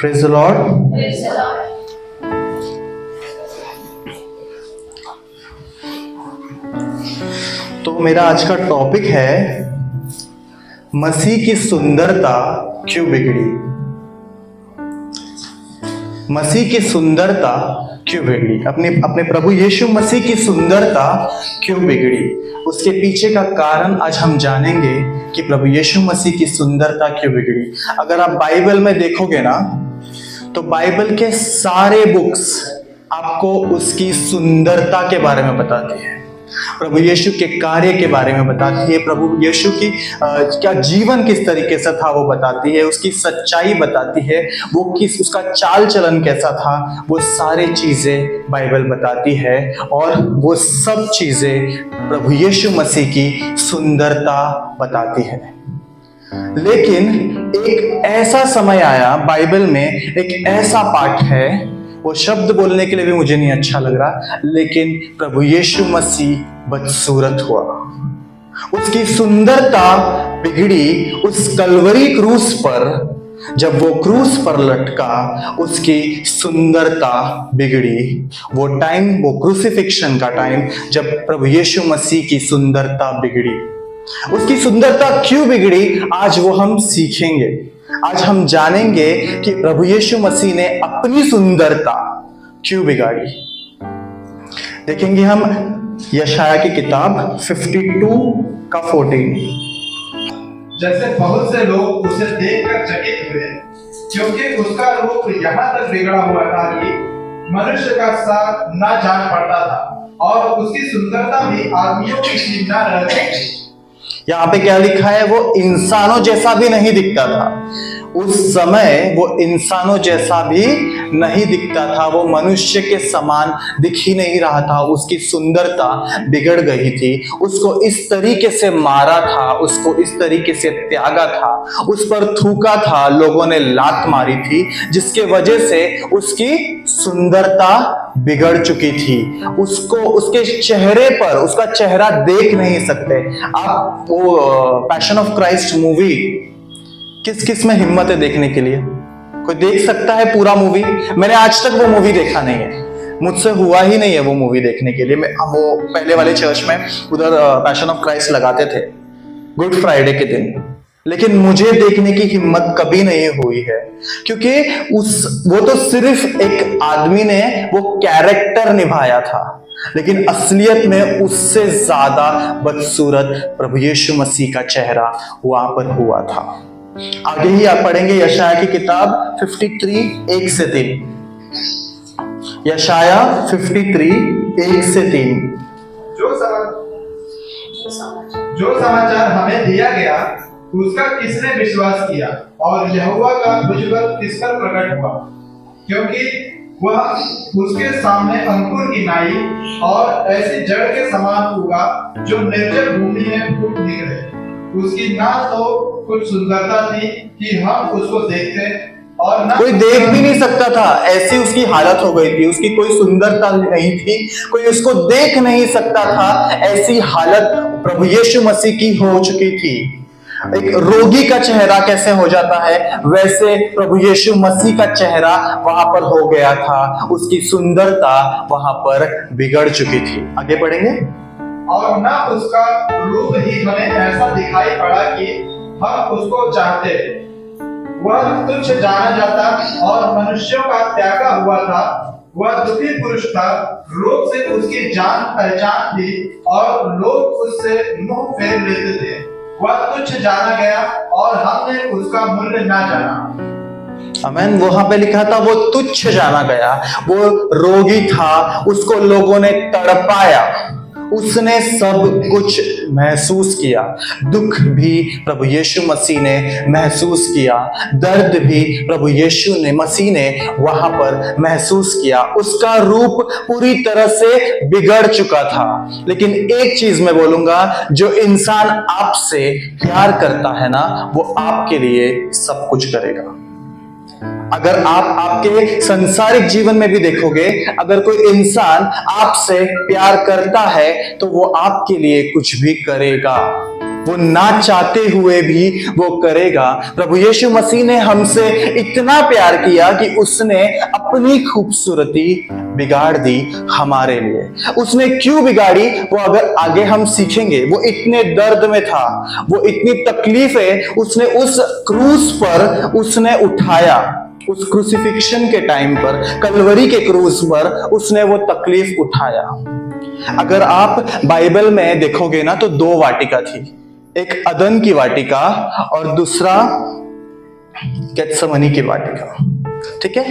Praise the Lord. तो मेरा आज का टॉपिक है मसीह की सुंदरता क्यों बिगड़ी। मसीह की सुंदरता क्यों बिगड़ी, अपने प्रभु यीशु मसीह की सुंदरता क्यों बिगड़ी, उसके पीछे का कारण आज हम जानेंगे कि प्रभु यीशु मसीह की सुंदरता क्यों बिगड़ी। अगर आप बाइबल में देखोगे ना, तो बाइबल के सारे बुक्स आपको उसकी सुंदरता के बारे में बताती है, प्रभु यीशु के कार्य के बारे में बताती है, प्रभु यीशु की क्या जीवन किस तरीके से था वो बताती है, उसकी सच्चाई बताती है, वो उसका चाल चलन कैसा था, वो सारी चीजें बाइबल बताती है। और वो सब चीजें प्रभु यीशु मसीह की सुंदरता बताती है। लेकिन एक ऐसा समय आया बाइबल में, एक ऐसा पाठ है, वो शब्द बोलने के लिए भी मुझे नहीं अच्छा लग रहा, लेकिन प्रभु यीशु मसीह बदसूरत हुआ, उसकी सुंदरता बिगड़ी। उस कलवरी क्रूस पर जब वो क्रूस पर लटका, उसकी सुंदरता बिगड़ी। वो टाइम, वो क्रूसिफिक्शन का टाइम, जब प्रभु यीशु मसीह की सुंदरता बिगड़ी। उसकी सुंदरता क्यों बिगड़ी, आज वो हम सीखेंगे। आज हम जानेंगे कि प्रभु यीशु मसीह ने अपनी सुंदरता क्यों बिगाड़ी। देखेंगे हम यशाया की किताब 52 का 14। जैसे बहुत से लोग उसे देखकर चकित हुए, क्योंकि उसका रूप यहाँ तक बिगड़ा हुआ था कि मनुष्य का सा न जान पड़ता था, और उसकी सुंदरता भी आदमियों की सी न रहती थी। यहाँ पे क्या लिखा है, वो इंसानों जैसा भी नहीं दिखता था। उस समय वो इंसानों जैसा भी नहीं दिखता था, वो मनुष्य के समान दिख ही नहीं रहा था। उसकी सुंदरता बिगड़ गई थी। उसको इस तरीके से मारा था, उसको इस तरीके से त्यागा था, उस पर थूका था, लोगों ने लात मारी थी, जिसके वजह से उसकी सुंदरता बिगड़ चुकी थी। उसको, उसके चेहरे पर, उसका चेहरा देख नहीं सकते आप। वो पैशन ऑफ क्राइस्ट मूवी किस किस में हिम्मत है देखने के लिए? कोई देख सकता है पूरा मूवी? मैंने आज तक वो मूवी देखा नहीं है, मुझसे हुआ ही नहीं है वो मूवी देखने के लिए। वो पहले वाले चर्च में उधर पैशन ऑफ क्राइस्ट लगाते थे गुड फ्राइडे के दिन, लेकिन मुझे देखने की हिम्मत कभी नहीं हुई है, क्योंकि वो तो सिर्फ एक आदमी ने वो कैरेक्टर निभाया था, लेकिन असलियत में उससे ज्यादा बदसूरत प्रभु यीशु मसीह का चेहरा वहां पर हुआ था। आगे ही आप पढ़ेंगे यशाया की किताब 53 1 से 3। यशाया 53 1 से 3। जो समाचार हमें दिया गया उसका किसने विश्वास किया, और यहोवा का भुजबल किस पर प्रकट हुआ, क्योंकि वह उसके सामने अंकुर की नाई और ऐसी जड़ के समान उगा जो निर्जल भूमि में फूट निकले। उसकी ना तो कुछ सुंदरता थी कि हम उसको देखते, और ना कोई देख भी नहीं सकता था, ऐसी उसकी हालत हो गई थी। उसकी कोई सुंदरता नहीं थी, कोई उसको देख नहीं सकता था, ऐसी हालत प्रभु यीशु मसीह की हो चुकी थी। एक रोगी का चेहरा कैसे हो जाता है, वैसे प्रभु यीशु मसीह का चेहरा वहां पर हो गया था। उसकी सुंदरता वहां पर बिगड़ चुकी थी। आगे बढ़ेंगे। और ना उसका रूप ही हमें ऐसा दिखाई पड़ा कि हम उसको चाहते। वह तुच्छ जाना जाता और मनुष्यों का त्यागा हुआ था। वह दुखी पुरुष था, रूप से उसकी जान पहचान थी, और लोग उससे मुंह फेर लेते थे। वह तुच्छ जाना गया और हमने उसका मूल्य ना जाना। आमीन। वहां पे लिखा था वो तुच्छ जाना गया, वो रोगी था, उसको लोगों ने तड़पाया, उसने सब कुछ महसूस किया। दुख भी प्रभु यीशु मसीह ने महसूस किया, दर्द भी प्रभु यीशु ने मसीह ने वहां पर महसूस किया। उसका रूप पूरी तरह से बिगड़ चुका था। लेकिन एक चीज मैं बोलूंगा, जो इंसान आपसे प्यार करता है ना, वो आपके लिए सब कुछ करेगा। अगर आप आपके संसारिक जीवन में भी देखोगे, अगर कोई इंसान आपसे प्यार करता है तो वो आपके लिए कुछ भी करेगा। वो ना चाहते हुए भी वो करेगा। प्रभु यीशु मसीह ने हमसे इतना प्यार किया कि उसने अपनी खूबसूरती बिगाड़ दी हमारे लिए। उसने क्यों बिगाड़ी वो अगर आगे हम सीखेंगे। वो इतने दर्द में था, वो इतनी तकलीफें उसने उस क्रूस पर उसने उठाया। उस क्रूसिफिक्शन के टाइम पर, कलवरी के क्रूस पर उसने वो तकलीफ उठाया। अगर आप बाइबल में देखोगे ना तो 2 वाटिका थी, एक अदन की वाटिका और दूसरा गेत्सेमनी की वाटिका। ठीक है,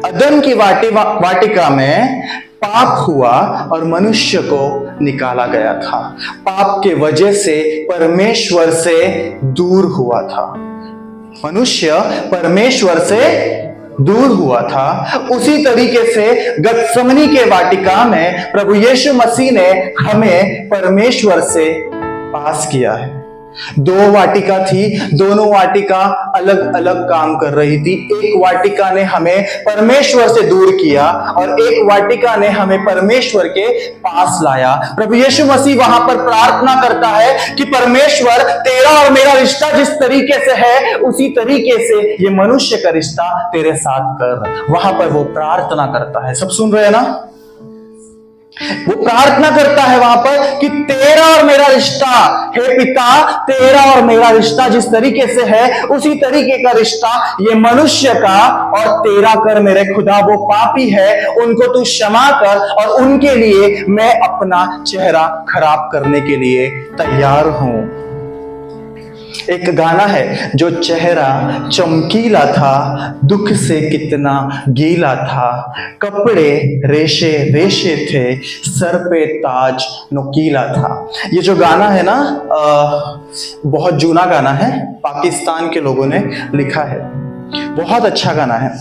अदन की वाटिका में पाप हुआ और मनुष्य को निकाला गया था। पाप के वजह से परमेश्वर से दूर हुआ था। मनुष्य परमेश्वर से दूर हुआ था। उसी तरीके से गेत्सेमनी के वाटिका में प्रभु यीशु मसीह ने हमें परमेश्वर से पास किया है। 2 वाटिका थी, दोनों वाटिका अलग अलग काम कर रही थी। एक वाटिका ने हमें परमेश्वर से दूर किया और एक वाटिका ने हमें परमेश्वर के पास लाया। प्रभु यीशु मसीह वहां पर प्रार्थना करता है कि परमेश्वर, तेरा और मेरा रिश्ता जिस तरीके से है उसी तरीके से ये मनुष्य का रिश्ता तेरे साथ कर। वहां पर वो प्रार्थना करता है। सब सुन रहे हैं ना? वो प्रार्थना करता है वहां पर कि तेरा और मेरा रिश्ता, हे पिता, तेरा और मेरा रिश्ता जिस तरीके से है उसी तरीके का रिश्ता ये मनुष्य का और तेरा कर मेरे खुदा। वो पापी है, उनको तू क्षमा कर और उनके लिए मैं अपना चेहरा खराब करने के लिए तैयार हूं। एक गाना है, जो चेहरा चमकीला था दुख से कितना गीला था, कपड़े रेशे रेशे थे सर पे ताज नुकीला था। ये जो गाना है ना, बहुत जूना गाना है, पाकिस्तान के लोगों ने लिखा है। बहुत अच्छा गाना है।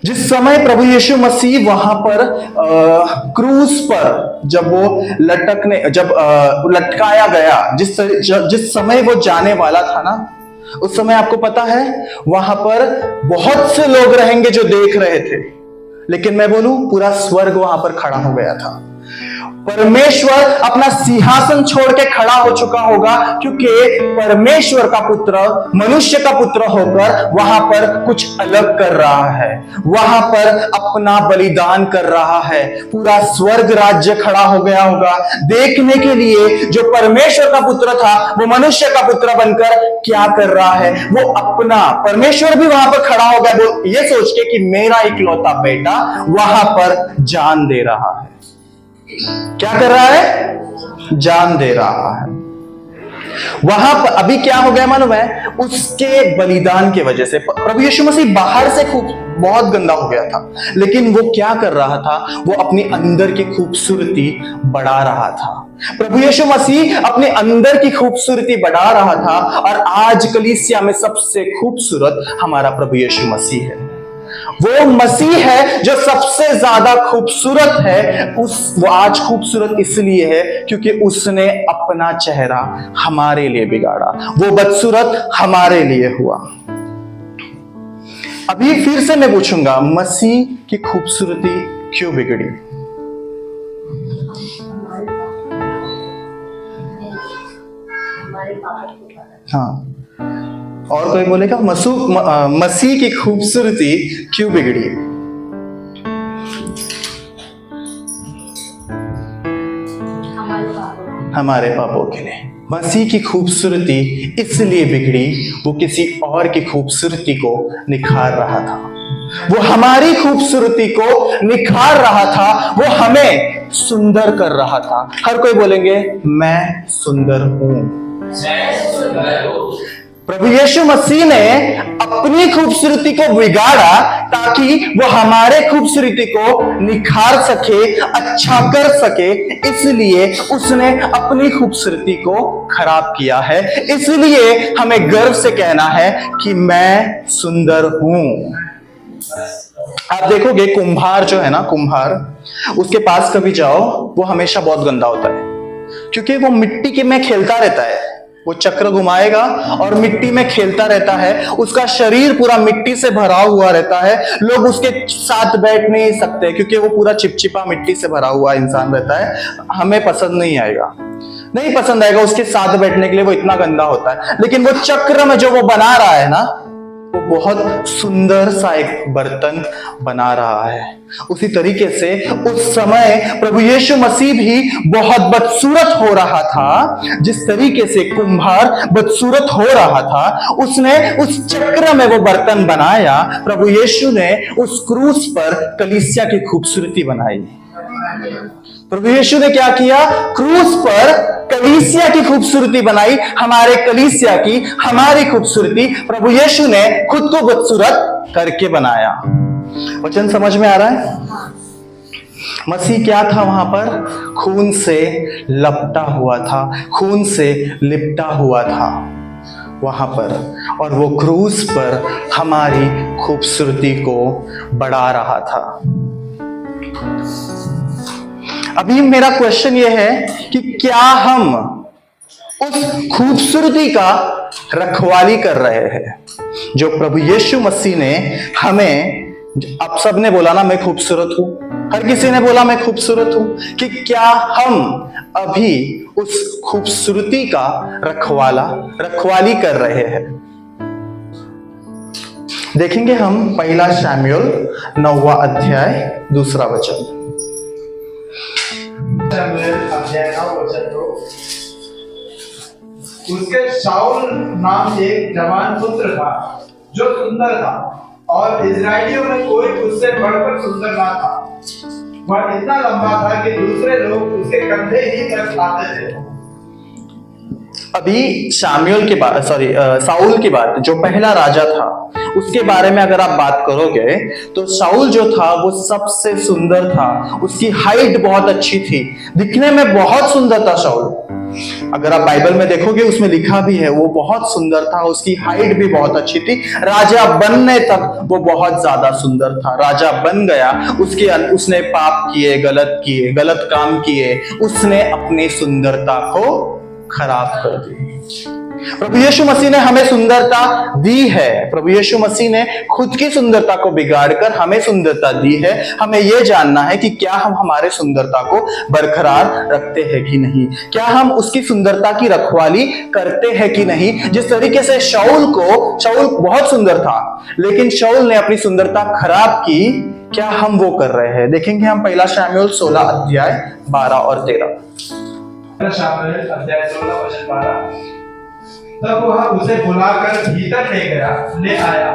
जिस समय प्रभु यीशु मसीह वहां पर क्रूस पर जब वो लटकाया गया, जिस समय वो जाने वाला था ना, उस समय आपको पता है वहां पर बहुत से लोग रहेंगे जो देख रहे थे, लेकिन मैं बोलूं पूरा स्वर्ग वहां पर खड़ा हो गया था। परमेश्वर अपना सिंहासन छोड़ के खड़ा हो चुका होगा, क्योंकि परमेश्वर का पुत्र मनुष्य का पुत्र होकर वहां पर कुछ अलग कर रहा है, वहां पर अपना बलिदान कर रहा है। पूरा स्वर्ग राज्य खड़ा हो गया होगा देखने के लिए जो परमेश्वर का पुत्र था वो मनुष्य का पुत्र बनकर क्या कर रहा है। वो अपना, परमेश्वर भी वहां पर खड़ा होगा वो ये सोच के कि मेरा इकलौता बेटा वहां पर जान दे रहा है। क्या कर रहा है? जान दे रहा है। वहां पर अभी क्या हो गया मालूम है? उसके बलिदान की वजह से प्रभु यीशु मसीह बाहर से खूब बहुत गंदा हो गया था, लेकिन वो क्या कर रहा था? वो अपने अंदर की खूबसूरती बढ़ा रहा था। प्रभु यीशु मसीह अपने अंदर की खूबसूरती बढ़ा रहा था और आज कलीसिया में सबसे खूबसूरत हमारा प्रभु यीशु मसीह है। वो मसीह है जो सबसे ज्यादा खूबसूरत है। वो आज खूबसूरत इसलिए है क्योंकि उसने अपना चेहरा हमारे लिए बिगाड़ा, वो बदसूरत हमारे लिए हुआ। अभी फिर से मैं पूछूंगा, मसीह की खूबसूरती क्यों बिगड़ी? हाँ, और कोई बोलेगा मसीह की खूबसूरती क्यों बिगड़ी? हमारे पापों के लिए। मसीह की खूबसूरती इसलिए बिगड़ी, वो किसी और की खूबसूरती को निखार रहा था। वो हमारी खूबसूरती को निखार रहा था, वो हमें सुंदर कर रहा था। हर कोई बोलेंगे मैं सुंदर हूं। प्रभु यीशु मसीह ने अपनी खूबसूरती को बिगाड़ा ताकि वो हमारे खूबसूरती को निखार सके, अच्छा कर सके। इसलिए उसने अपनी खूबसूरती को खराब किया है। इसलिए हमें गर्व से कहना है कि मैं सुंदर हूं। आप देखोगे कुम्हार जो है ना, कुम्हार, उसके पास कभी जाओ वो हमेशा बहुत गंदा होता है, क्योंकि वो मिट्टी के में खेलता रहता है। वो चक्र घुमाएगा और मिट्टी में खेलता रहता है, उसका शरीर पूरा मिट्टी से भरा हुआ रहता है। लोग उसके साथ बैठ नहीं सकते क्योंकि वो पूरा चिपचिपा मिट्टी से भरा हुआ इंसान रहता है, हमें पसंद नहीं आएगा। नहीं पसंद आएगा उसके साथ बैठने के लिए, वो इतना गंदा होता है। लेकिन वो चक्र में जो वो बना रहा है ना, वो बहुत सुंदर सा एक बर्तन बना रहा है। उसी तरीके से उस समय प्रभु यीशु मसीह भी बहुत बदसूरत हो रहा था। जिस तरीके से कुम्हार बदसूरत हो रहा था, उसने उस चक्र में वो बर्तन बनाया। प्रभु यीशु ने उस क्रूस पर कलीसिया की खूबसूरती बनाई। प्रभु यीशु ने क्या किया? क्रूस पर कलीसिया की खूबसूरती बनाई। हमारे कलीसिया की, हमारी खूबसूरती प्रभु यीशु ने खुद को खूबसूरत करके बनाया। वचन समझ में आ रहा है? मसीह क्या था वहां पर? खून से लपटा हुआ था, खून से लिपटा हुआ था वहां पर, और वो क्रूस पर हमारी खूबसूरती को बढ़ा रहा था। अभी मेरा क्वेश्चन ये है कि क्या हम उस खूबसूरती का रखवाली कर रहे हैं जो प्रभु यीशु मसीह ने हमें, आप सब ने बोला ना मैं खूबसूरत हूं, हर किसी ने बोला मैं खूबसूरत हूं, कि क्या हम अभी उस खूबसूरती का रखवाली कर रहे हैं? देखेंगे हम पहला शमूएल 9वां अध्याय 2 वचन। शमूएल अध्याय 9 वचन 2। उसके शाऊल नाम एक जवान पुत्र था जो सुंदर था, और इजराइलियों में कोई उससे बढ़कर सुंदर ना था। वह इतना लंबा था कि दूसरे लोग उसके कंधे ही तक आते थे। अभी शामूएल की बात, साउल की बात, जो पहला राजा था, उसके बारे में अगर आप बात करोगे तो साउल जो था वो सबसे सुंदर था। उसकी हाइट बहुत अच्छी थी, दिखने में बहुत सुंदर था साउल। अगर आप बाइबल में देखोगे उसमें लिखा भी है वो बहुत सुंदर था, उसकी हाइट भी बहुत अच्छी थी। राजा बनने तक वो बहुत ज्यादा सुंदर था। राजा बन गया, उसने पाप किए, गलत काम किए, उसने अपनी सुंदरता को खराब कर दी। प्रभु यीशु मसीह ने हमें सुंदरता दी है। प्रभु यीशु मसीह ने खुद की सुंदरता को बिगाड़कर हमें सुंदरता दी है। हमें यह जानना है कि क्या हम हमारे सुंदरता को बरकरार रखते हैं कि नहीं, क्या हम उसकी सुंदरता की रखवाली करते हैं कि नहीं। जिस तरीके से शाऊल बहुत सुंदर था, लेकिन शाऊल ने अपनी सुंदरता खराब की, क्या हम वो कर रहे हैं? देखेंगे हम पहला शमूएल 16 अध्याय 12 और 13। शमूएल अध्याय 16 वचन 12। तब वह उसे बुलाकर भीतर ले आया।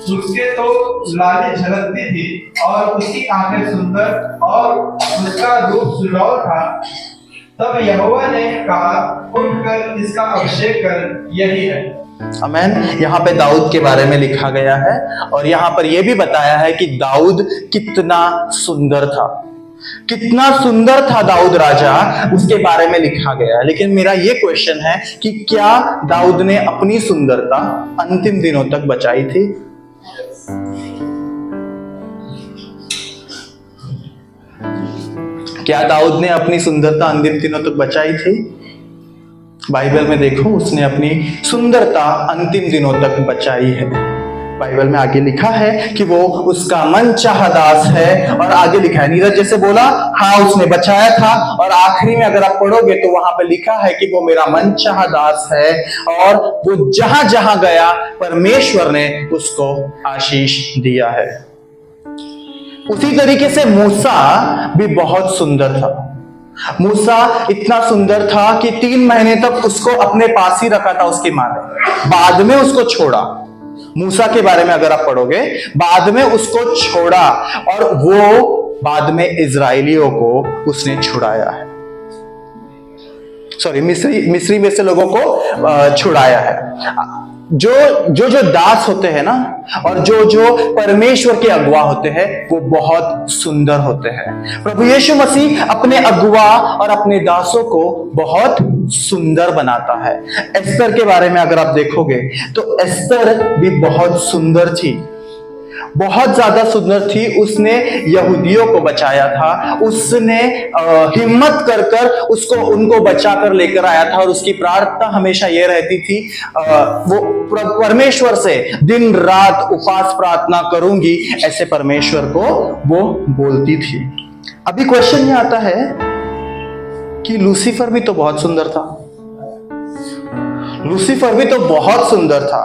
उसके तो लाली झलकती थी और उसकी आंखें सुंदर और उसका रूप सुडौल था। तब यहोवा ने कहा, उठकर इसका अभिषेक कर, यही है। आमीन। यहाँ पे दाऊद के बारे में लिखा गया है, और यहाँ पर यह भी बताया है कि दाऊद कितना सुंदर था, कितना सुंदर था दाऊद राजा, उसके बारे में लिखा गया है। लेकिन मेरा यह क्वेश्चन है कि क्या दाऊद ने अपनी सुंदरता अंतिम दिनों तक बचाई थी? क्या दाऊद ने अपनी सुंदरता अंतिम दिनों तक बचाई थी? बाइबल में देखो, उसने अपनी सुंदरता अंतिम दिनों तक बचाई है। बाइबल में आगे लिखा है कि वो उसका मनचाहा दास है, और आगे लिखा है, नीरज जैसे बोला, हाँ उसने बचाया था, और आखिरी में अगर आप पढ़ोगे तो वहां पे लिखा है कि वो मेरा मनचाहा दास है, और वो जहां जहां गया परमेश्वर ने उसको आशीष दिया है। उसी तरीके से मूसा भी बहुत सुंदर था। मूसा इतना सुंदर था कि 3 महीने तक उसको अपने पास ही रखा था उसकी मां ने, बाद में उसको छोड़ा। मूसा के बारे में अगर आप पढ़ोगे, बाद में उसको छोड़ा, और वो बाद में इजराइलियों को उसने छुड़ाया है। मिस्री में से लोगों को छुड़ाया है। जो दास होते हैं ना, और जो परमेश्वर के अगुआ होते हैं, वो बहुत सुंदर होते हैं। प्रभु यीशु मसीह अपने अगुआ और अपने दासों को बहुत सुंदर बनाता है। एस्तर के बारे में अगर आप देखोगे तो एस्तर भी बहुत सुंदर थी, बहुत ज्यादा सुंदर थी। उसने यहूदियों को बचाया था, उसने हिम्मत कर उनको बचा कर लेकर आया था, और उसकी प्रार्थना हमेशा ये रहती थी, वो परमेश्वर से दिन रात उपवास प्रार्थना करूंगी, ऐसे परमेश्वर को वो बोलती थी। अभी क्वेश्चन ये आता है कि लूसीफर भी तो बहुत सुंदर था। लूसीफर भी तो बहुत सुंदर था।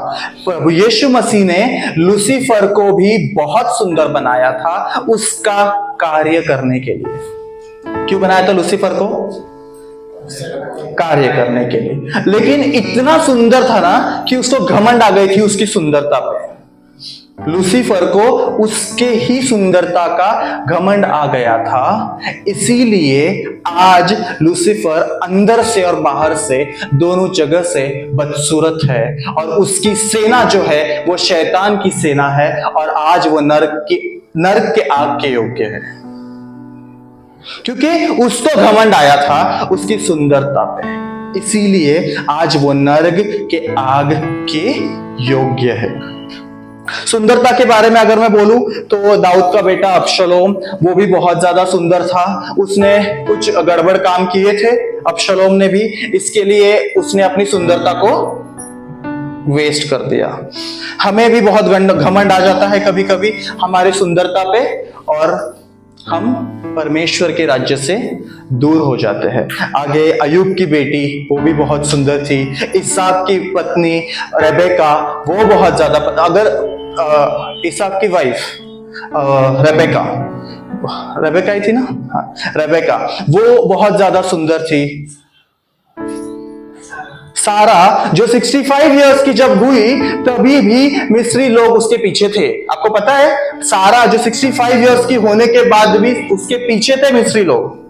प्रभु यीशु मसीह ने लूसीफर को भी बहुत सुंदर बनाया था उसका कार्य करने के लिए। क्यों बनाया था लूसीफर को? कार्य करने के लिए। लेकिन इतना सुंदर था ना कि उसको घमंड आ गई थी उसकी सुंदरता पे। लूसीफर को उसके ही सुंदरता का घमंड आ गया था, इसीलिए आज लूसीफर अंदर से और बाहर से दोनों जगह से बदसूरत है और उसकी सेना जो है वो शैतान की सेना है और आज वो नर्क के आग के योग्य है, क्योंकि उसको घमंड आया था उसकी सुंदरता पे, इसीलिए आज वो नर्क के आग के योग्य है। सुंदरता के बारे में अगर मैं बोलूं तो दाऊद का बेटा अबशलोम वो भी बहुत ज्यादा सुंदर था। उसने कुछ गड़बड़ काम किए थे अबशलोम ने भी, इसके लिए उसने अपनी सुंदरता को वेस्ट कर दिया। हमें भी बहुत घमंड आ जाता है कभी कभी हमारी सुंदरता पे और हम परमेश्वर के राज्य से दूर हो जाते हैं। आगे अयूब की बेटी वो भी बहुत सुंदर थी। इसहाक की पत्नी रेबेका वो बहुत ज्यादा, अगर इसहाक की वाइफ रेबेका ही थी ना, हाँ रेबेका, वो बहुत ज्यादा सुंदर थी। सारा जो 65 इयर्स की जब हुई तभी भी मिस्री लोग उसके पीछे थे। आपको पता है सारा जो 65 इयर्स की होने के बाद भी उसके पीछे थे मिस्री लोग,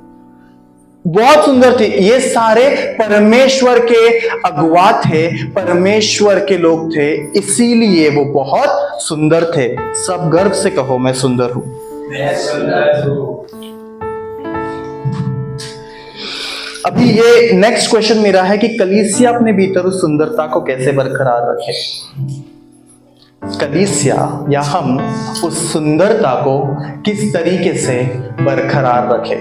बहुत सुंदर थी। ये सारे परमेश्वर के अगुवा थे, परमेश्वर के लोग थे, इसीलिए वो बहुत सुंदर थे। सब गर्व से कहो मैं सुंदर हूं। मैं सुंदर हूं। अभी ये नेक्स्ट क्वेश्चन मेरा है कि कलीसिया अपने भीतर उस सुंदरता को कैसे बरकरार रखे। कलीसिया या हम उस सुंदरता को किस तरीके से बरकरार रखे।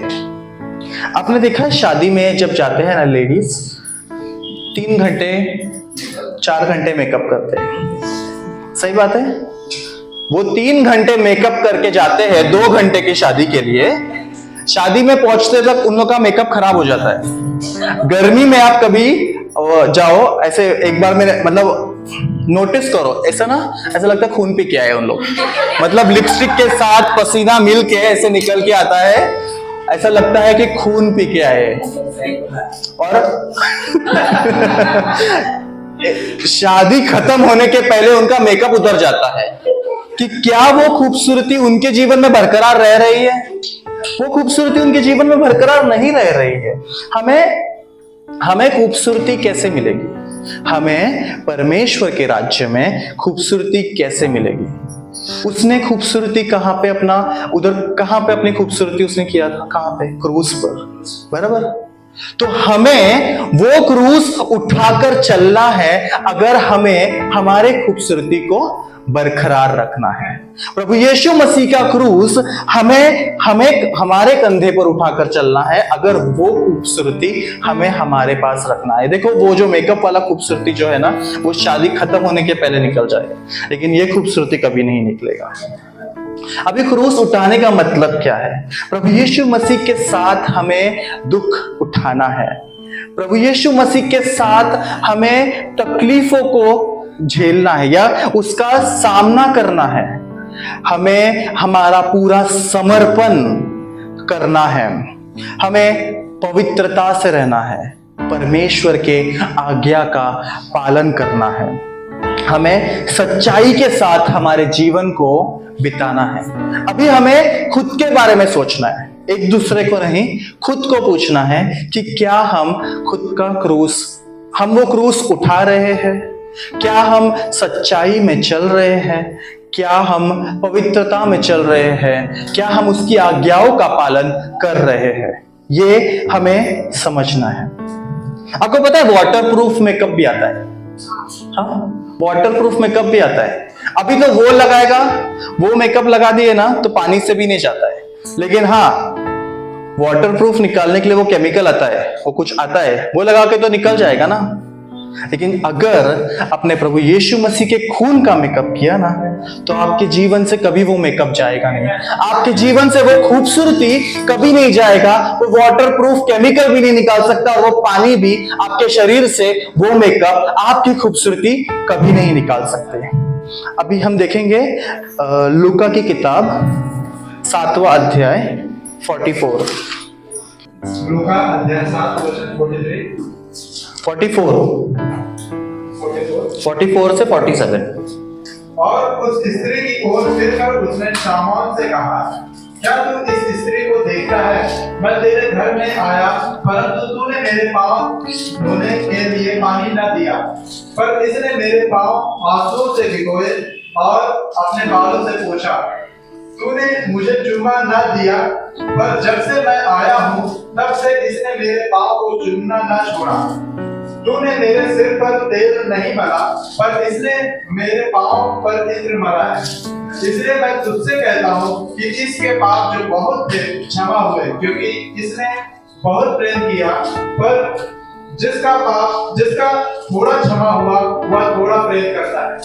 आपने देखा है शादी में जब जाते हैं ना लेडीज 3 घंटे 4 घंटे मेकअप करते हैं, सही बात है। वो 3 घंटे मेकअप करके जाते हैं 2 घंटे की शादी के लिए। शादी में पहुंचते तक उन लोग का मेकअप खराब हो जाता है। गर्मी में आप कभी जाओ ऐसे एक बार मैंने मतलब नोटिस करो, ऐसा ना ऐसा लगता है खून पी के आए उन लोग, मतलब लिपस्टिक के साथ पसीना मिल के ऐसे निकल के आता है, ऐसा लगता है कि खून पी के आए। और शादी खत्म होने के पहले उनका मेकअप उतर जाता है कि क्या वो खूबसूरती उनके जीवन में बरकरार रह रही है? वो खूबसूरती उनके जीवन में बरकरार नहीं रह रही है। हमें खूबसूरती कैसे मिलेगी? हमें परमेश्वर के राज्य में खूबसूरती कैसे मिलेगी? उसने खूबसूरती कहां पे अपनी खूबसूरती उसने किया था? कहां पे? क्रूस पर, बराबर। तो हमें वो क्रूस उठाकर चलना है अगर हमें हमारे खूबसूरती को बरकरार रखना है। प्रभु यीशु मसीह का क्रूस हमें हमारे कंधे पर उठाकर चलना है अगर वो खूबसूरती हमें हमारे पास रखना है। देखो वो जो मेकअप वाला खूबसूरती जो है ना वो शादी खत्म होने के पहले निकल जाएगा, लेकिन ये खूबसूरती कभी नहीं निकलेगा। अभी क्रूस उठाने का मतलब क्या है? प्रभु यीशु मसीह के साथ हमें दुख उठाना है। प्रभु यीशु मसीह के साथ हमें तकलीफों को झेलना है या उसका सामना करना है। हमें हमारा पूरा समर्पण करना है। हमें पवित्रता से रहना है। परमेश्वर के आज्ञा का पालन करना है। हमें सच्चाई के साथ हमारे जीवन को बिताना है। अभी हमें खुद के बारे में सोचना है, एक दूसरे को नहीं, खुद को पूछना है कि क्या हम खुद का क्रूस, हम वो क्रूस उठा रहे हैं? क्या हम सच्चाई में चल रहे हैं? क्या हम पवित्रता में चल रहे हैं? क्या हम उसकी आज्ञाओं का पालन कर रहे हैं? ये हमें समझना है। आपको पता है वाटरप्रूफ मेकअप भी आता है। हाँ, वाटरप्रूफ मेकअप भी आता है। अभी तो वो लगाएगा, वो मेकअप लगा दिए ना तो पानी से भी नहीं जाता है, लेकिन हाँ वाटरप्रूफ निकालने के लिए वो केमिकल आता है, वो कुछ आता है, वो लगा के तो निकल जाएगा ना। लेकिन अगर अपने प्रभु यीशु मसीह के खून का मेकअप किया ना तो आपके जीवन से कभी वो मेकअप जाएगा नहीं, आपके जीवन से वो खूबसूरती कभी नहीं जाएगा, वो वाटर प्रूफ केमिकल भी नहीं निकाल सकता, और वो पानी भी आपके शरीर से वो मेकअप, आपकी खूबसूरती कभी नहीं निकाल सकते। अभी हम देखेंगे लूका की किताब 7वां अध्याय 44। लूका अध्याय 7 वचन 44 से 47। और उस स्त्री की ओर फिरकर उसने शामौन से कहा, क्या तू इस स्त्री को देखता है? मैं तेरे घर में आया, परंतु तूने मेरे पांव धोने के लिए पानी न दिया, पर इसने मेरे पांव आंसुओं से भिगोए और अपने बालों से पोंछा। तूने मुझे चुम्मा न दिया, पर जब से मैं आया हूँ तब से इसने मेरे पांव को चूमना न छोड़ा। तूने मेरे सिर पर तेल नहीं मला, पर इसने मेरे पांव पर इत्र मला है। इसलिए मैं तुझसे कहता हूँ कि इसके पाप जो बहुत थे क्षमा हुए, क्योंकि इसने बहुत प्रेम किया। पर जिसका थोड़ा क्षमा हुआ वह थोड़ा प्रेम करता है।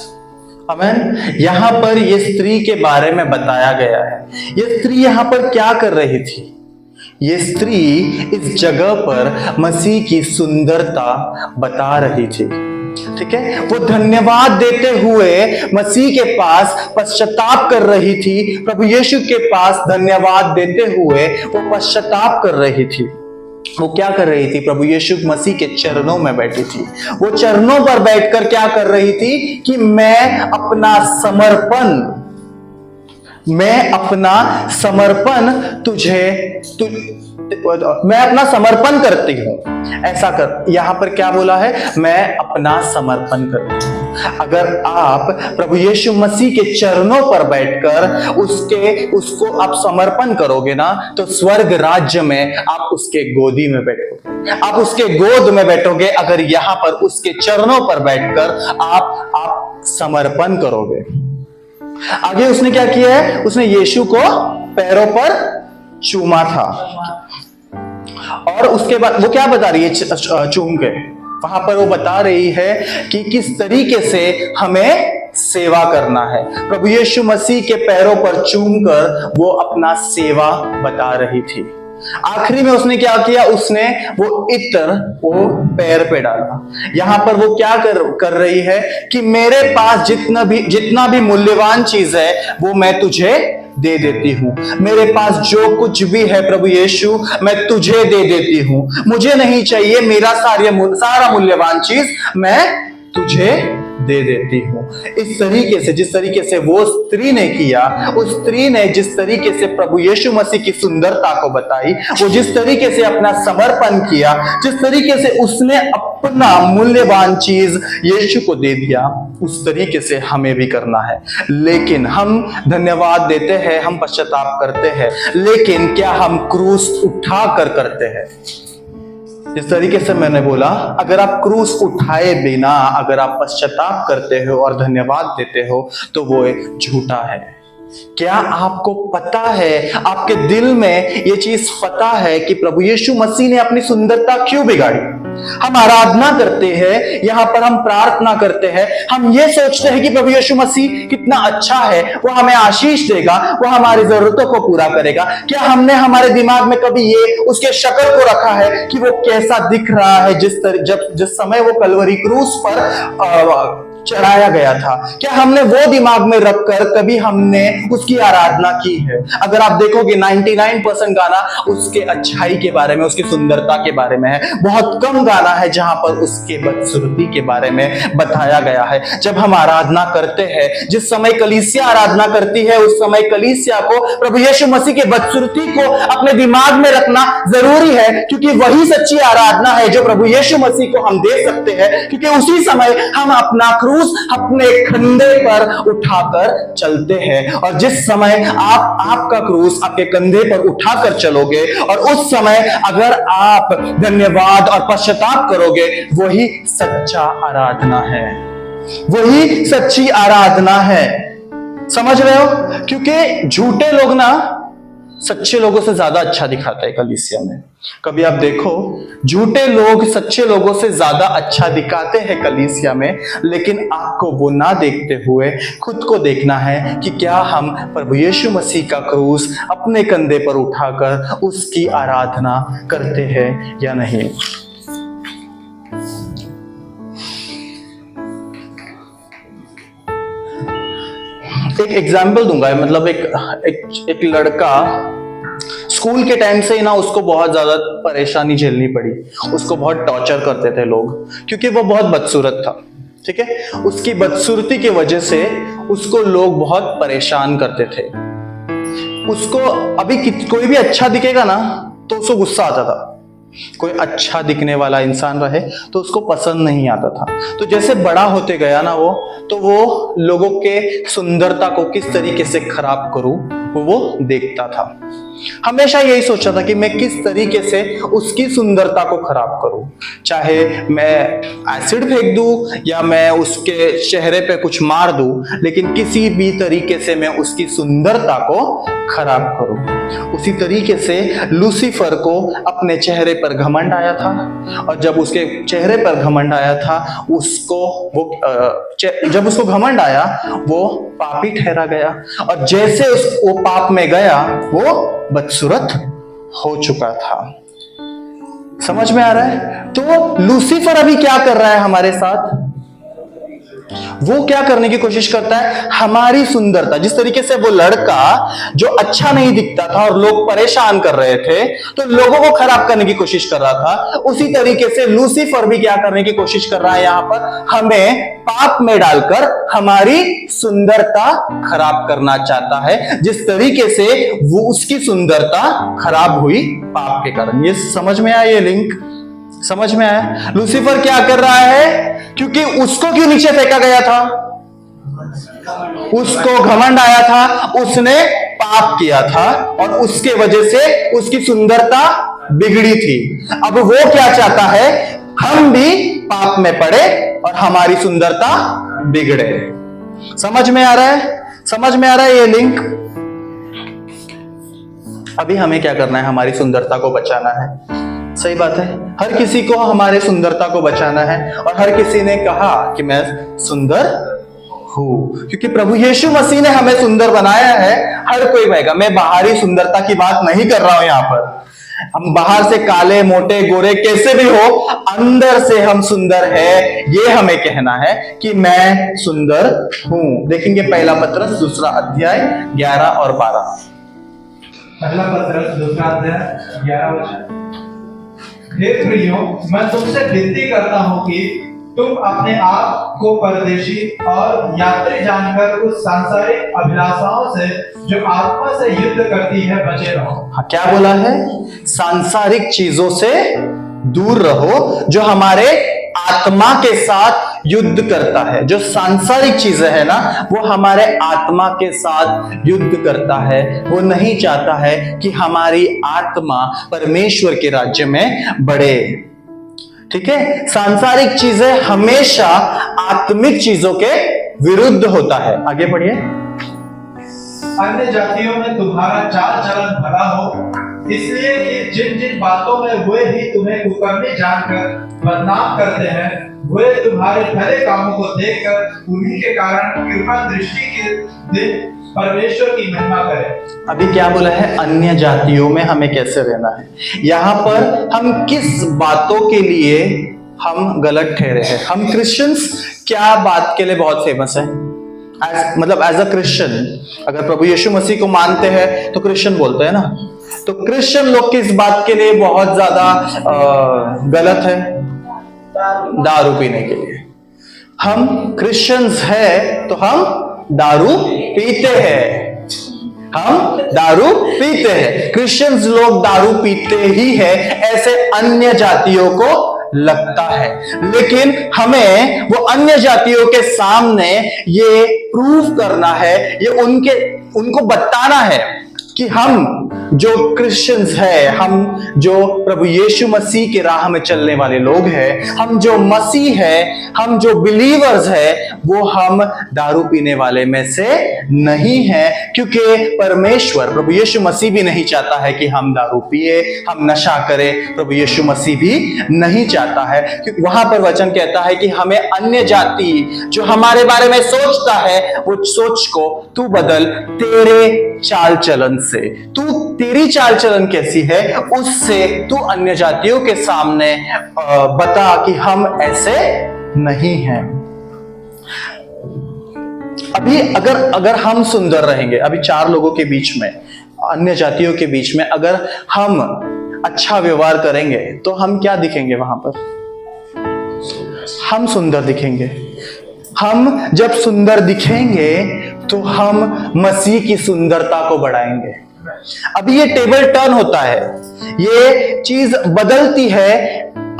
आमीन। यहाँ पर ये स्त्री के बारे में बताया गया है। ये स्त्री यहाँ पर क्या कर रही थी? ये स्त्री इस जगह पर मसीह की सुंदरता बता रही थी, ठीक है। वो धन्यवाद देते हुए मसीह के पास पश्चाताप कर रही थी, प्रभु यीशु के पास धन्यवाद देते हुए वो पश्चाताप कर रही थी। वो क्या कर रही थी? प्रभु यीशु मसीह के चरणों में बैठी थी। वो चरणों पर बैठकर क्या कर रही थी कि मैं अपना समर्पण मैं अपना समर्पण करती हूँ। ऐसा कर, यहां पर क्या बोला है? मैं अपना समर्पण करती हूँ। अगर आप प्रभु यीशु मसीह के चरणों पर बैठकर उसको आप समर्पण करोगे ना, तो स्वर्ग राज्य में आप उसके गोदी में बैठोगे, आप उसके गोद में बैठोगे। अगर यहां पर उसके चरणों पर बैठकर आप समर्पण करोगे। आगे उसने क्या किया है? उसने यीशु को पैरों पर चूमा था, और उसके बाद वो क्या बता रही है? चूम के वहां पर वो बता रही है कि किस तरीके से हमें सेवा करना है। प्रभु यीशु मसीह के पैरों पर चूमकर वो अपना सेवा बता रही थी। आखिरी में उसने क्या किया? उसने वो इत्र वो पैर पे डाला। यहां पर वो क्या कर रही है कि मेरे पास जितना भी मूल्यवान चीज है वो मैं तुझे दे देती हूँ। मेरे पास जो कुछ भी है प्रभु यीशु, मैं तुझे दे देती हूँ। मुझे नहीं चाहिए, मेरा सारा मूल्यवान चीज मैं तुझे दे देती हूँ। इस तरीके से, जिस तरीके से वो स्त्री ने किया, उस स्त्री ने जिस तरीके से प्रभु यीशु मसीह की सुंदरता को बताई, वो जिस तरीके से अपना समर्पण किया, जिस तरीके से उसने अपना मूल्यवान चीज यीशु को दे दिया, उस तरीके से हमें भी करना है। लेकिन हम धन्यवाद देते हैं, हम पश्चाताप करते हैं, लेकिन क्या हम क्रूस उठा कर करते हैं? जिस तरीके से मैंने बोला, अगर आप क्रूस उठाए बिना अगर आप पश्चाताप करते हो और धन्यवाद देते हो तो वो झूठा है। क्या आपको पता है, आपके दिल में ये चीज पता है कि प्रभु यीशु मसीह ने अपनी सुंदरता क्यों बिगाड़ी? हम आराधना करते हैं, यहाँ पर हम प्रार्थना करते हैं, हम ये सोचते हैं कि प्रभु यीशु मसीह कितना अच्छा है, वो हमें आशीष देगा, वो हमारी जरूरतों को पूरा करेगा। क्या हमने हमारे दिमाग में कभी ये उसके शक्ल को रखा है कि वो कैसा दिख रहा है जिस समय वो कलवरी क्रूस पर चढ़ाया गया था? क्या हमने वो दिमाग में रखकर कभी हमने उसकी आराधना की है? अगर आप देखोगे 99% गाना उसके अच्छाई के बारे में, उसकी सुंदरता के बारे में है। बहुत कम गाना है जहां पर उसके बदसूरती के बारे में बताया गया है। जब हम आराधना करते हैं, जिस समय कलीसिया आराधना करती है, उस समय कलीसिया को प्रभु यीशु मसीह के बदसूरती को अपने दिमाग में रखना जरूरी है, क्योंकि वही सच्ची आराधना है जो प्रभु यीशु मसीह को हम दे सकते हैं। क्योंकि उसी समय हम अपना क्रूस अपने कंधे पर उठाकर चलते हैं, और जिस समय आपका क्रूस आपके कंधे पर उठाकर चलोगे और उस समय अगर आप धन्यवाद और पश्चाताप करोगे, वही सच्चा आराधना है, वही सच्ची आराधना है। समझ रहे हो? क्योंकि झूठे लोग ना सच्चे लोगों से ज्यादा अच्छा दिखाता है कलीसिया में। कभी आप देखो, झूठे लोग सच्चे लोगों से ज्यादा अच्छा दिखाते हैं कलीसिया में, लेकिन आपको वो ना देखते हुए खुद को देखना है कि क्या हम प्रभु यीशु मसीह का क्रूस अपने कंधे पर उठाकर उसकी आराधना करते हैं या नहीं। एक एग्जाम्पल दूंगा, मतलब एक लड़का स्कूल के टाइम से ही ना उसको बहुत ज्यादा परेशानी झेलनी पड़ी, उसको बहुत टॉर्चर करते थे लोग, क्योंकि वो बहुत बदसूरत था। ठीक है, उसकी बदसूरती की वजह से उसको लोग बहुत परेशान करते थे। उसको अभी कोई भी अच्छा दिखेगा ना तो उसको गुस्सा आता था, कोई अच्छा दिखने वाला इंसान रहे तो उसको पसंद नहीं आता था। तो जैसे बड़ा होते गया ना वो लोगों के सुंदरता को किस तरीके से खराब करूं वो देखता था। हमेशा यही सोचा था कि मैं किस तरीके से उसकी सुंदरता को खराब करूं, चाहे मैं एसिड फेंक दूं या मैं उसके चेहरे पे कुछ मार दूं, लेकिन किसी भी तरीके से मैं उसकी सुंदरता को खराब करूं। उसी तरीके से लूसीफर को अपने चेहरे पर घमंड आया था, और जब उसके चेहरे पर घमंड आया था जब उसको घमंड आया वो पापी ठहरा गया, और जैसे वो पाप में गया वो बदसूरत हो चुका था। समझ में आ रहा है? तो लूसीफर अभी क्या कर रहा है हमारे साथ? वो क्या करने की कोशिश करता है? हमारी सुंदरता, जिस तरीके से वो लड़का जो अच्छा नहीं दिखता था और लोग परेशान कर रहे थे तो लोगों को खराब करने की कोशिश कर रहा था, उसी तरीके से लूसीफर भी क्या करने की कोशिश कर रहा है यहां पर? हमें पाप में डालकर हमारी सुंदरता खराब करना चाहता है, जिस तरीके से वो उसकी सुंदरता खराब हुई पाप के कारण। ये समझ में आया? ये लिंक समझ में आया? लूसीफर क्या कर रहा है? क्योंकि उसको क्यों नीचे फेंका गया था? उसको घमंड आया था, उसने पाप किया था और उसके वजह से उसकी सुंदरता बिगड़ी थी। अब वो क्या चाहता है? हम भी पाप में पड़े और हमारी सुंदरता बिगड़े। समझ में आ रहा है? समझ में आ रहा है ये लिंक? अभी हमें क्या करना है? हमारी सुंदरता को बचाना है। सही बात है, हर किसी को हमारे सुंदरता को बचाना है, और हर किसी ने कहा कि मैं सुंदर हूं, क्योंकि प्रभु यीशु मसीह ने हमें सुंदर बनाया है। हर कोई कहेगा, मैं बाहरी सुंदरता की बात नहीं कर रहा हूं यहां पर। हम बाहर से काले मोटे गोरे कैसे भी हो, अंदर से हम सुंदर है, ये हमें कहना है कि मैं सुंदर हूं। देखेंगे पहला पत्रस 2 अध्याय 11 और 12। पहला पत्रस 2 अध्याय 11 वचन। हे प्रियों, मैं तुमसे विनती करता हूं कि तुम अपने आप को परदेशी और यात्री जानकर उस सांसारिक अभिलाषाओं से जो आत्मा से युद्ध करती है बचे रहो। हाँ, क्या बोला है? सांसारिक चीजों से दूर रहो, जो हमारे आत्मा के साथ युद्ध करता है। जो सांसारिक चीजें है ना, वो हमारे आत्मा के साथ युद्ध करता है। वो नहीं चाहता है कि हमारी आत्मा परमेश्वर के राज्य में बढ़े। ठीक है, सांसारिक चीजें हमेशा आत्मिक चीजों के विरुद्ध होता है। आगे बढ़िए। अन्य जातियों में तुम्हारा चाल चलन भला हो, इसलिए कि जिन जिन बातों में वे ही तुम्हें कुकर्मी जानकर बदनाम करते हैं, वे तुम्हारे भले कामों को देखकर उन्हीं के कारण कृपा दृष्टि के दिन परमेश्वर की महिमा करें। अभी क्या बोला है? अन्य जातियों में हमें कैसे रहना है। यहाँ पर हम किस बातों के लिए हम गलत ठहरे हैं? हम क्रिश्चियंस क्या बात के लिए बहुत फेमस है? मतलब एज अ क्रिश्चियन, अगर प्रभु यीशु मसीह को मानते हैं तो क्रिश्चियन बोलते हैं ना, तो क्रिश्चियन लोग किस बात के लिए बहुत ज्यादा गलत है? दारू पीने के लिए। हम क्रिश्चियंस है तो हम दारू पीते हैं। हम दारू पीते हैं। क्रिश्चियंस लोग दारू पीते ही है, ऐसे अन्य जातियों को लगता है। लेकिन हमें वो अन्य जातियों के सामने ये प्रूव करना है, ये उनको बताना है कि हम जो क्रिश्चियंस है, हम जो प्रभु यीशु मसीह के राह में चलने वाले लोग हैं, हम जो मसीह है, हम जो बिलीवर्स है, वो हम दारू पीने वाले में से नहीं हैं, क्योंकि परमेश्वर प्रभु यीशु मसीह भी नहीं चाहता है कि हम दारू पिए, हम नशा करें। प्रभु यीशु मसीह भी नहीं चाहता है, क्योंकि वहां पर वचन कहता है कि हमें अन्य जाति जो हमारे बारे में सोचता है, वो सोच को तू बदल तेरे चाल चलन से। तेरी चाल चलन कैसी है, उससे तू अन्य जातियों के सामने बता कि हम ऐसे नहीं हैं। अभी अगर हम सुंदर रहेंगे, अभी 4 लोगों के बीच में, अन्य जातियों के बीच में अगर हम अच्छा व्यवहार करेंगे तो हम क्या दिखेंगे वहां पर? हम सुंदर दिखेंगे। हम जब सुंदर दिखेंगे तो हम मसीह की सुंदरता को बढ़ाएंगे। अभी ये टेबल टर्न होता है, ये चीज बदलती है।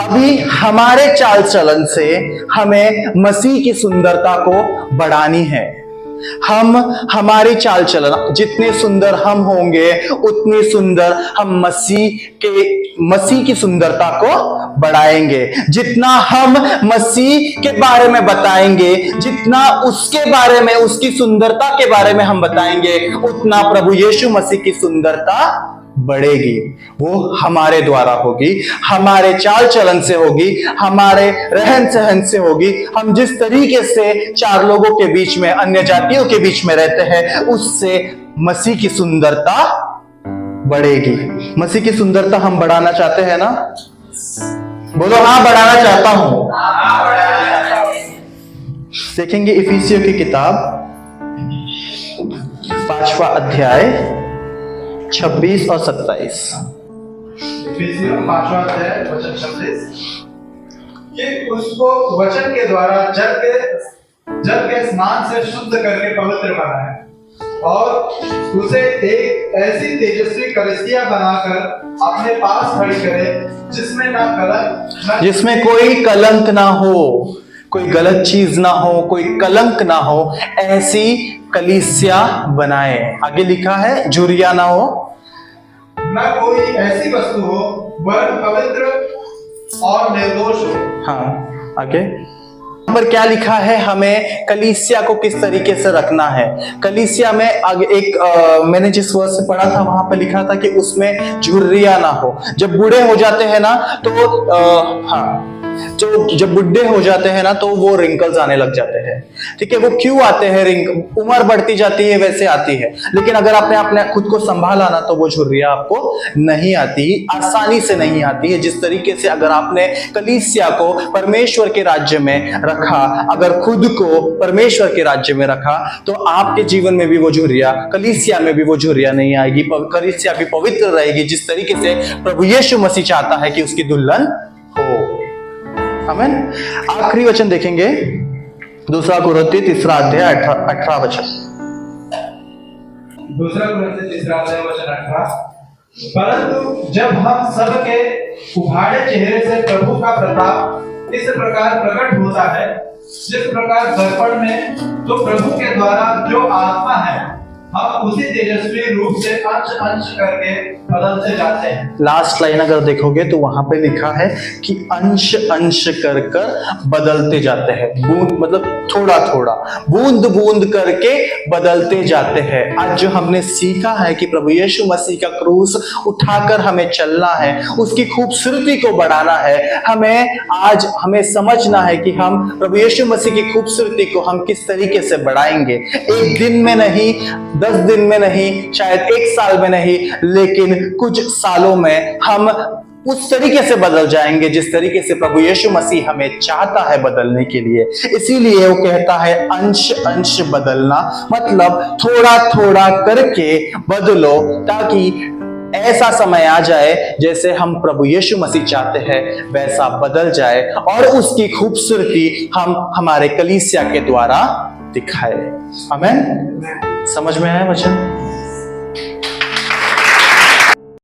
अभी हमारे चाल चलन से हमें मसीह की सुंदरता को बढ़ानी है। हम हमारी चाल चलन, जितने सुंदर हम होंगे उतनी सुंदर हम मसीह की सुंदरता को बढ़ाएंगे। जितना हम मसीह के बारे में बताएंगे, जितना उसके बारे में, उसकी सुंदरता के बारे में हम बताएंगे, उतना प्रभु यीशु मसीह की सुंदरता बढ़ेगी। वो हमारे द्वारा होगी, हमारे चाल चलन से होगी, हमारे रहन सहन से होगी। हम जिस तरीके से 4 लोगों के बीच में, अन्य जातियों के बीच में रहते हैं, उससे मसीह की सुंदरता बढ़ेगी। मसीह की सुंदरता हम बढ़ाना चाहते हैं ना? बोलो हाँ, बढ़ाना चाहता हूं। देखेंगे इफिसियों की किताब 5वां अध्याय 26 और 27। इफिसियों 5वां अध्याय वचन 26 कि उसको वचन के द्वारा जल के स्नान से शुद्ध करके पवित्र बनाए और उसे एक ऐसी तेजस्वी कलीसिया बनाकर अपने पास खड़ी करे जिसमें कोई कलंक ना हो, कोई गलत चीज ना हो, कोई कलंक ना हो, ऐसी कलीसिया बनाए। आगे लिखा है झुर्रिया ना हो, ना कोई ऐसी वस्तु हो, वरन पवित्र और निर्दोष हो। हाँ, आगे पर क्या लिखा है, हमें कलीसिया को किस तरीके से रखना है। कलीसिया में आगे मैंने जिस वर्ष से पढ़ा था वहां पर लिखा था कि उसमें झुर्रिया ना हो। जब बूढ़े हो जाते हैं ना तो जब बुढ़े हो जाते हैं ना तो वो रिंकल्स आने लग जाते हैं। ठीक है, वो क्यों आते हैं? उम्र बढ़ती जाती है वैसे आती है, लेकिन अगर आपने अपने खुद को संभाला ना तो वो झुर्रिया आपको नहीं आती, आसानी से नहीं आती है। जिस तरीके से अगर आपने कलीसिया को परमेश्वर के राज्य में रखा, अगर खुद को परमेश्वर के राज्य में रखा, तो आपके जीवन में भी वो झुर्रिया, कलीसिया में भी वो झुर्रिया नहीं आएगी। कलीसिया भी पवित्र रहेगी जिस तरीके से प्रभु यीशु मसीह चाहता है कि उसकी दुल्हन हो। आमीन। आखिरी वचन देखेंगे 2 कुरिन्थी 3 अध्याय 18 वचन। 2 कुरिन्थी 3 अध्याय वचन 18। परंतु जब हम सब के उभारे चेहरे से प्रभु का प्रताप इस प्रकार प्रकट होता है, जिस प्रकार दर्पण में तो प्रभु के द्वारा जो आत्मा है, हम उसी तेजस्वी रूप से अंश अंश करके बदलते जाते हैं। लास्ट लाइन अगर देखोगे तो वहां पे लिखा है कि अंश अंश कर कर बदलते जाते हैं। बूंद मतलब थोड़ा थोड़ा, बूंद बूंद करके बदलते जाते हैं। आज जो हमने सीखा है कि प्रभु यीशु मसीह का क्रूस उठाकर हमें चलना है, उसकी खूबसूरती को बढ़ाना है। हमें समझना है कि हम प्रभु यीशु मसीह की खूबसूरती को हम किस तरीके से बढ़ाएंगे। एक दिन में नहीं, 10 दिन में नहीं, शायद 1 साल में नहीं, लेकिन कुछ सालों में हम उस तरीके से बदल जाएंगे जिस तरीके से प्रभु यीशु मसीह हमें चाहता है बदलने के लिए। इसीलिए वो कहता है अंश अंश बदलना, मतलब थोड़ा थोड़ा करके बदलो, ताकि ऐसा समय आ जाए जैसे हम प्रभु यीशु मसीह चाहते हैं वैसा बदल जाए और उसकी खूबसूरती हम हमारे कलीसिया के द्वारा दिखाए। आमीन। समझ में आया वचन?